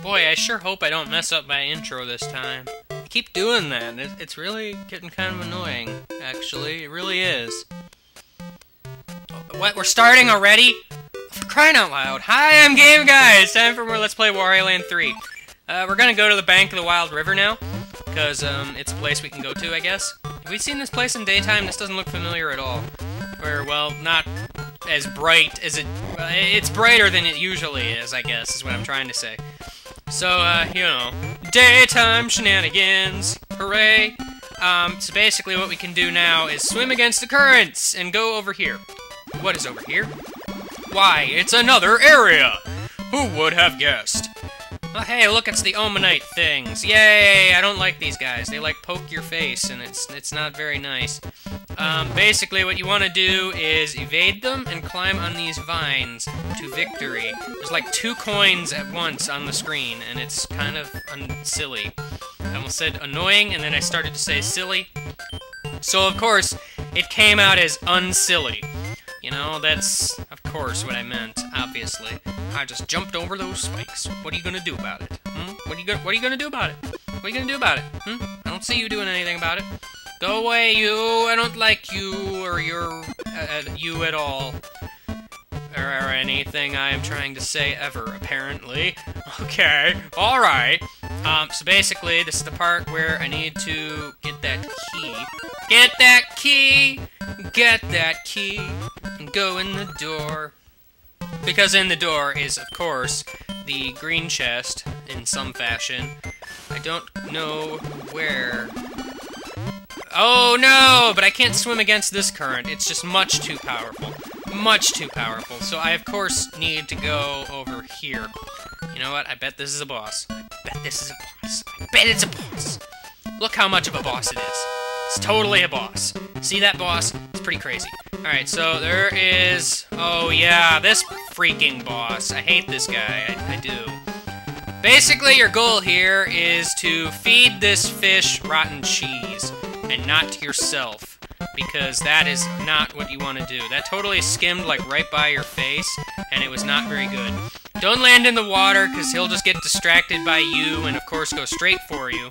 Boy, I sure hope I don't mess up my intro this time. I keep doing that. It's really getting kind of annoying, actually. It really is. What? We're starting already? For crying out loud. Hi, I'm Game Guys! Time for more Let's Play Wario Land 3. We're gonna go to the bank of the Wild River now, because it's a place we can go to, I guess. Have we seen this place in daytime? This doesn't look familiar at all. Or, well, not as bright as it's brighter than it usually is, I guess, is what I'm trying to say. So, you know, daytime shenanigans, hooray! So basically what we can do now is swim against the currents and go over here. What is over here? Why, it's another area! Who would have guessed? Oh, hey, look, it's the Omanite things. Yay! I don't like these guys. They, like, poke your face, and it's not very nice. Basically, what you want to do is evade them and climb on these vines to victory. There's, like, 2 coins at once on the screen, and it's kind of silly. I almost said annoying, and then I started to say silly. So, of course, it came out as unsilly. You know, that's, of course, what I meant, obviously. I just jumped over those spikes. What are you gonna do about it? What are you gonna do about it? What are you gonna do about it? I don't see you doing anything about it. Go away, you! I don't like you, or you at all. Or anything I am trying to say ever, apparently. Okay, alright. So basically, this is the part where I need to get that key. Get that key! Get that key! And go in the door. Because in the door is, of course, the green chest, in some fashion. I don't know where. Oh no! But I can't swim against this current. It's just much too powerful. Much too powerful. So I, of course, need to go over here. You know what? I bet this is a boss. I bet this is a boss. I bet it's a boss. Look how much of a boss it is. It's totally a boss. See that boss? It's pretty crazy. Alright, so there is... Oh yeah, this freaking boss. I hate this guy. I do. Basically, your goal here is to feed this fish rotten cheese, and not yourself, because that is not what you want to do. That totally skimmed, like, right by your face, and it was not very good. Don't land in the water, because he'll just get distracted by you, and of course go straight for you,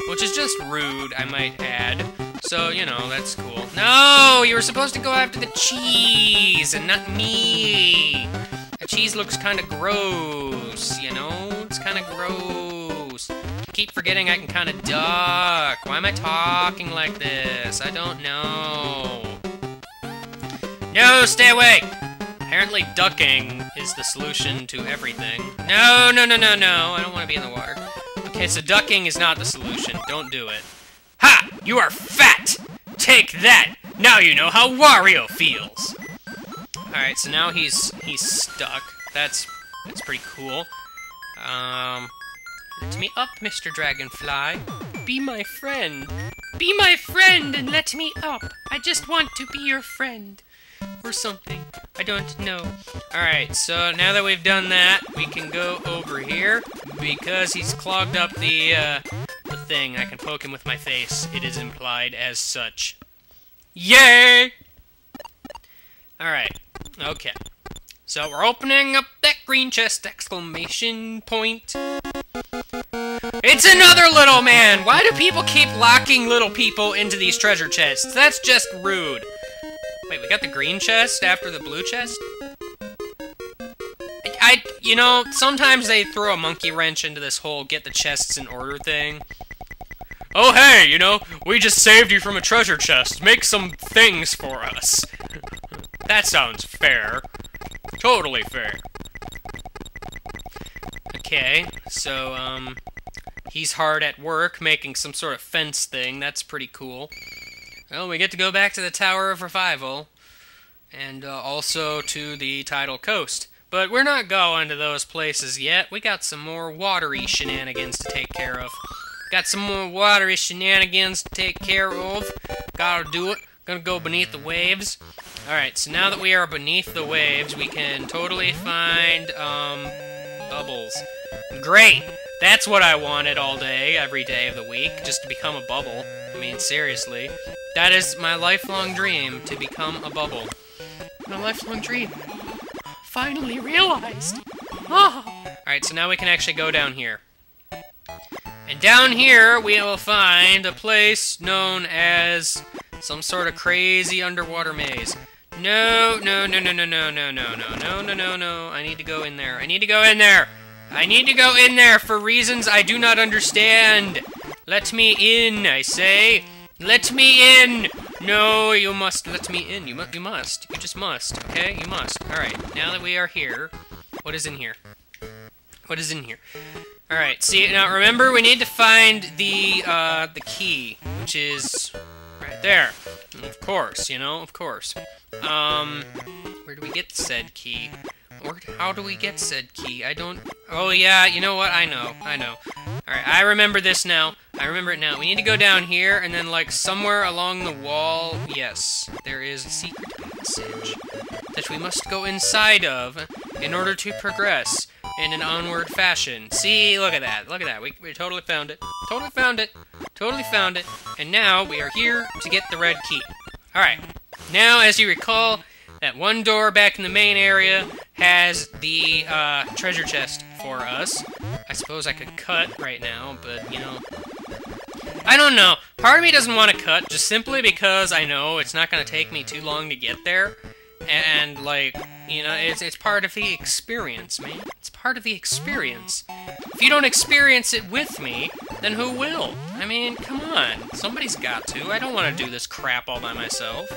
which is just rude, I might add. So, you know, that's cool. No! You were supposed to go after the cheese, and not me! The cheese looks kind of gross, you know? It's kind of gross. I keep forgetting I can kind of duck. Why am I talking like this? I don't know. No, stay away! Apparently ducking is the solution to everything. No, no, no, no, no. I don't want to be in the water. Okay, so ducking is not the solution. Don't do it. Ha! You are fat! Take that! Now you know how Wario feels! Alright, so now he's stuck. That's pretty cool. Let me up, Mr. Dragonfly. Be my friend. Be my friend and let me up. I just want to be your friend. Or something. I don't know. Alright, so now that we've done that, we can go over here. Because he's clogged up the thing. I can poke him with my face. It is implied as such. Yay! Alright. Okay. So we're opening up that green chest! Exclamation point. It's another little man! Why do people keep locking little people into these treasure chests? That's just rude. Wait, we got the green chest after the blue chest? You know, sometimes they throw a monkey wrench into this whole get the chests in order thing. Oh hey, you know, we just saved you from a treasure chest. Make some things for us. That sounds fair. Totally fair. Okay, so, he's hard at work making some sort of fence thing. That's pretty cool. Well, we get to go back to the Tower of Revival, and also to the Tidal Coast. But we're not going to those places yet. We got some more watery shenanigans to take care of. Got some more watery shenanigans to take care of. Gotta do it. Gonna go beneath the waves. Alright, so now that we are beneath the waves, we can totally find, bubbles. Great! That's what I wanted all day, every day of the week, just to become a bubble. I mean, seriously. That is my lifelong dream, to become a bubble. My lifelong dream. Finally realized. Oh. Alright, so now we can actually go down here. And down here, we will find a place known as some sort of crazy underwater maze. No, no, no, no, no, no, no, no, no, no, no, no, no. I need to go in there. I need to go in there. I need to go in there for reasons I do not understand. Let me in, I say. Let me in. No, you must let me in. You must. You just must, okay? You must. Alright, now that we are here, what is in here? What is in here? Alright, see, now remember, we need to find the key, which is right there. Of course, you know, of course. Where do we get said key? Or how do we get said key? I don't... Oh, yeah, you know what? I know. Alright, I remember this now. I remember it now. We need to go down here, and then, like, somewhere along the wall, yes, there is a secret passage that we must go inside of in order to progress in an onward fashion. See, look at that. Look at that. We totally found it. Totally found it. Totally found it. And now we are here to get the red key. Alright. Now, as you recall, that one door back in the main area has the treasure chest for us. I suppose I could cut right now, but, you know... I don't know. Part of me doesn't want to cut, just simply because I know it's not going to take me too long to get there. And, like, you know, it's part of the experience, man. It's part of the experience. If you don't experience it with me, then who will? I mean, come on. Somebody's got to. I don't want to do this crap all by myself.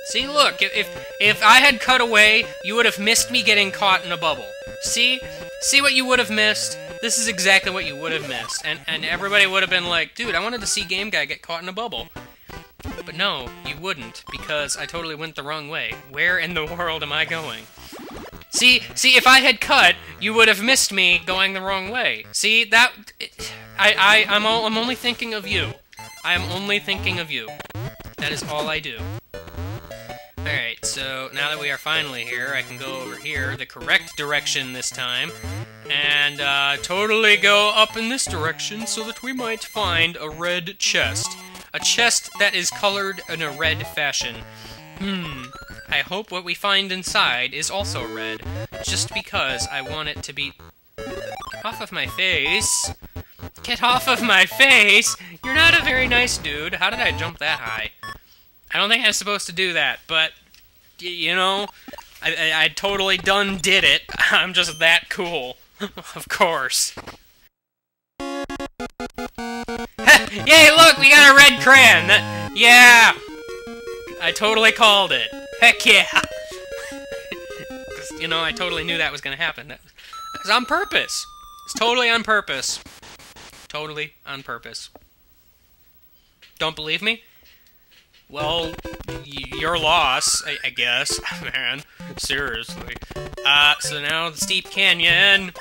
See, look, if I had cut away, you would have missed me getting caught in a bubble. See? See what you would have missed? This is exactly what you would have missed. And everybody would have been like, dude, I wanted to see Game Guy get caught in a bubble. But no, you wouldn't, because I totally went the wrong way. Where in the world am I going? See, if I had cut, you would have missed me going the wrong way. See, that... I'm only thinking of you. I am only thinking of you. That is all I do. Alright, so now that we are finally here, I can go over here, the correct direction this time, and totally go up in this direction so that we might find a red chest. A chest that is colored in a red fashion. I hope what we find inside is also red, just because I want it to be... Get off of my face! Get off of my face! You're not a very nice dude. How did I jump that high? I don't think I'm supposed to do that, but, you know, I totally done did it. I'm just that cool. Of course. Yay, look, we got a red crayon! Yeah! I totally called it. Heck yeah! You know, I totally knew that was gonna happen. That was on purpose. It's totally on purpose. Totally on purpose. Don't believe me? Well, your loss, I guess. Man, seriously. So now the steep canyon,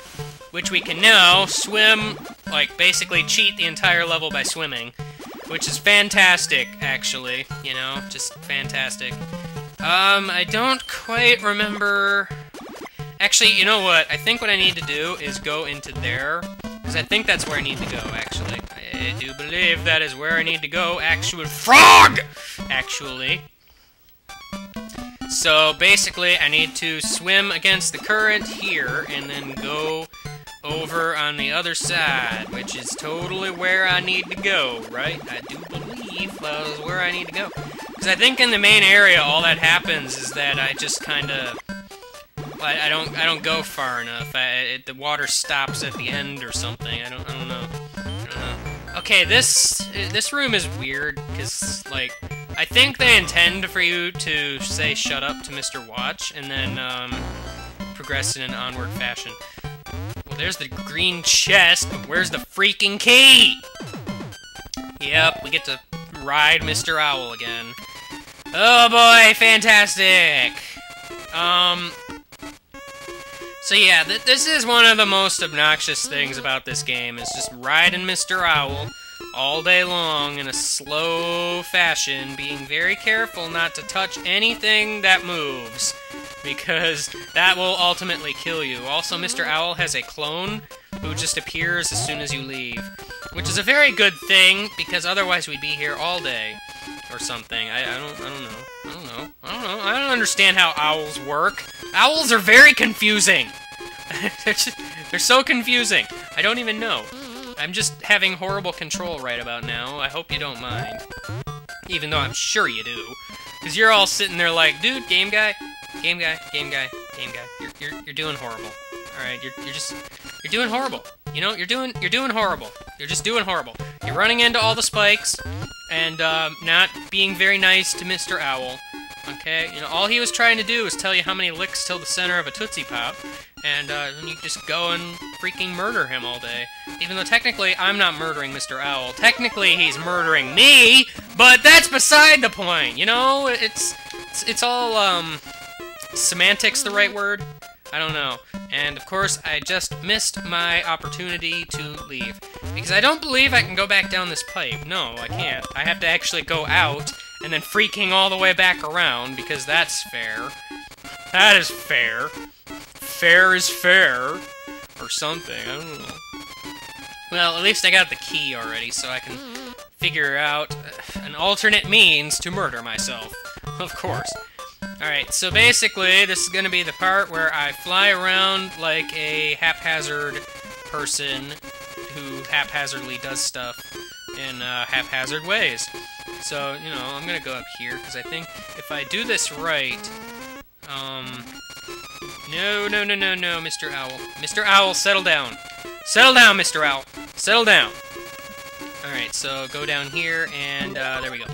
which we can now swim, like, basically cheat the entire level by swimming, which is fantastic, actually, you know, just fantastic. I don't quite remember... Actually, you know what? I think what I need to do is go into there, because I think that's where I need to go, actually. I do believe that is where I need to go, actual frog! Actually. So, basically, I need to swim against the current here, and then go over on the other side, which is totally where I need to go, right? I do believe that is where I need to go. Because I think in the main area, all that happens is that I just kind of... I don't go far enough. The water stops at the end or something. I don't know. Okay, this room is weird, because, like, I think they intend for you to say shut up to Mr. Watch, and then, progress in an onward fashion. Well, there's the green chest, but where's the freaking key? Yep, we get to ride Mr. Owl again. Oh boy, fantastic! So yeah, this is one of the most obnoxious things about this game, is just riding Mr. Owl all day long in a slow fashion, being very careful not to touch anything that moves, because that will ultimately kill you. Also, Mr. Owl has a clone who just appears as soon as you leave, which is a very good thing, because otherwise we'd be here all day. Or something. I don't know. I don't understand how owls work. Owls are very confusing. They're so confusing. I don't even know. I'm just having horrible control right about now. I hope you don't mind. Even though I'm sure you do. Because you're all sitting there like, dude, game guy, game guy, game guy, game guy. You're doing horrible. Alright, you're doing horrible. You know, you're doing horrible. You're just doing horrible. You're running into all the spikes, and not being very nice to Mr. Owl. Okay, you know, all he was trying to do was tell you how many licks till the center of a Tootsie Pop, and then you just go and freaking murder him all day. Even though technically I'm not murdering Mr. Owl. Technically he's murdering me, but that's beside the point, you know? It's all, semantics the right word? I don't know. And of course, I just missed my opportunity to leave. Because I don't believe I can go back down this pipe. No, I can't. I have to actually go out, and then freaking all the way back around, because that's fair. That is fair. Fair is fair. Or something, I don't know. Well, at least I got the key already, so I can figure out an alternate means to murder myself. Of course. Alright, so basically, this is gonna be the part where I fly around like a haphazard person who haphazardly does stuff in haphazard ways. So, you know, I'm gonna go up here, because I think if I do this right, no, Mr. Owl. Mr. Owl, settle down. Settle down, Mr. Owl. Settle down. Alright, so go down here, and, there we go.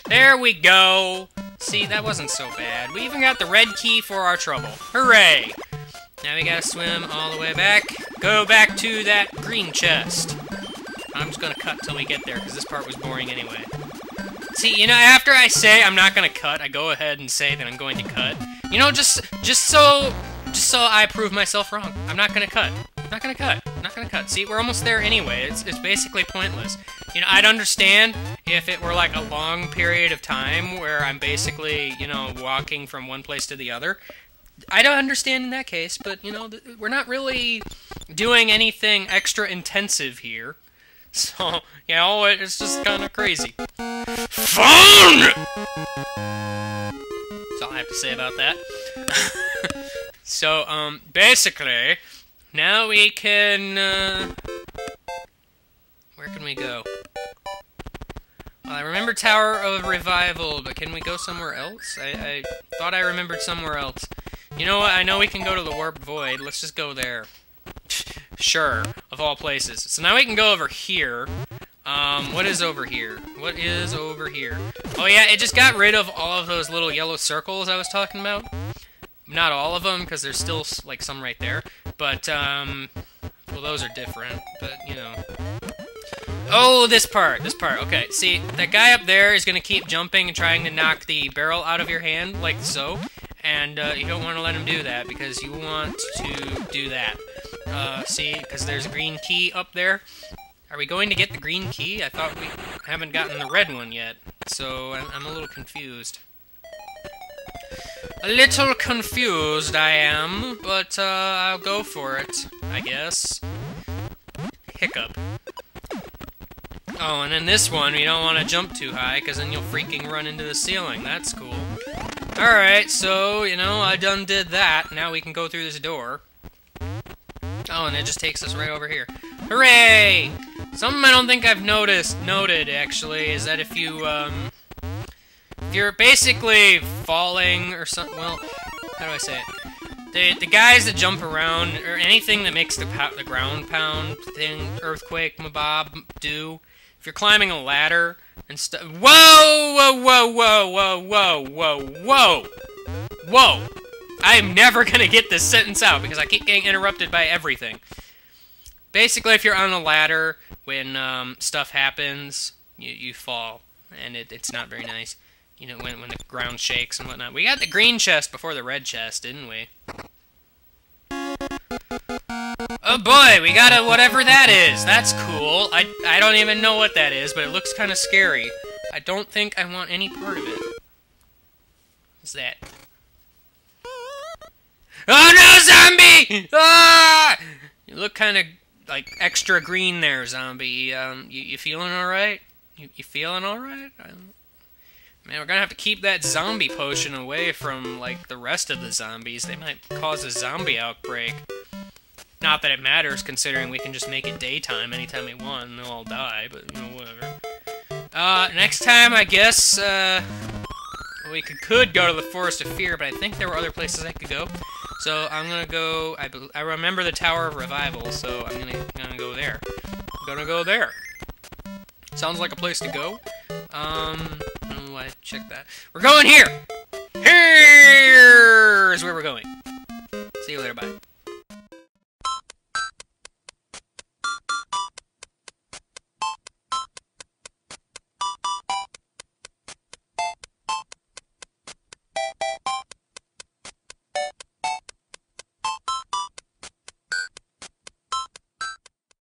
There we go! See, that wasn't so bad. We even got the red key for our trouble. Hooray! Now we gotta swim all the way back. Go back to that green chest. I'm just gonna cut till we get there, because this part was boring anyway. See, you know, after I say I'm not gonna cut, I go ahead and say that I'm going to cut. You know, just so I prove myself wrong. I'm not gonna cut. I'm not gonna cut. I'm not gonna cut. See, we're almost there anyway. It's basically pointless. You know, I'd understand if it were like a long period of time where I'm basically, you know, walking from one place to the other. I don't understand in that case, but, you know, we're not really doing anything extra intensive here. So, you know, it's just kind of crazy. Fun! That's all I have to say about that. So, basically, now we can, where can we go? Well, I remember Tower of Revival, but can we go somewhere else? I thought I remembered somewhere else. You know what? I know we can go to the Warped Void. Let's just go there. Sure, of all places. So now we can go over here. What is over here? What is over here? Oh yeah, it just got rid of all of those little yellow circles I was talking about. Not all of them, because there's still, like, some right there. But, well, those are different, but, you know. Oh, this part, okay. See, that guy up there is gonna keep jumping and trying to knock the barrel out of your hand, like so. And, you don't want to let him do that, because you want to do that. See, because there's a green key up there. Are we going to get the green key? I thought we haven't gotten the red one yet. So, I'm a little confused. A little confused, I am, but, I'll go for it, I guess. Hiccup. Oh, and in this one, you don't want to jump too high, because then you'll freaking run into the ceiling. That's cool. Alright, so, you know, I done did that. Now we can go through this door. Oh, and it just takes us right over here. Hooray! Something I don't think I've noted, actually, is that if you, if you're basically falling or something, well, how do I say it? The guys that jump around, or anything that makes the ground pound thing, earthquake, mabob, do, if you're climbing a ladder and stuff. Whoa, whoa, whoa, whoa, whoa, whoa, whoa, whoa, whoa! I'm never gonna get this sentence out because I keep getting interrupted by everything. Basically, if you're on a ladder, when stuff happens, you fall, and it's not very nice. You know, when the ground shakes and whatnot. We got the green chest before the red chest, didn't we? Oh boy, we got a whatever that is. That's cool. I don't even know what that is, but it looks kind of scary. I don't think I want any part of it. What's that? Oh no, zombie! Ah! You look kind of like extra green there, zombie. You feeling alright? You feeling alright? Man, we're gonna have to keep that zombie potion away from, like, the rest of the zombies. They might cause a zombie outbreak. Not that it matters, considering we can just make it daytime anytime we want, and they'll all die, but, you know, whatever. Next time, I guess, we could go to the Forest of Fear, but I think there were other places I could go. So, I'm gonna go, I remember the Tower of Revival, so I'm gonna go there. I'm gonna go there. Sounds like a place to go. Oh, I checked that. We're going here! Here's where we're going. See you later, bye.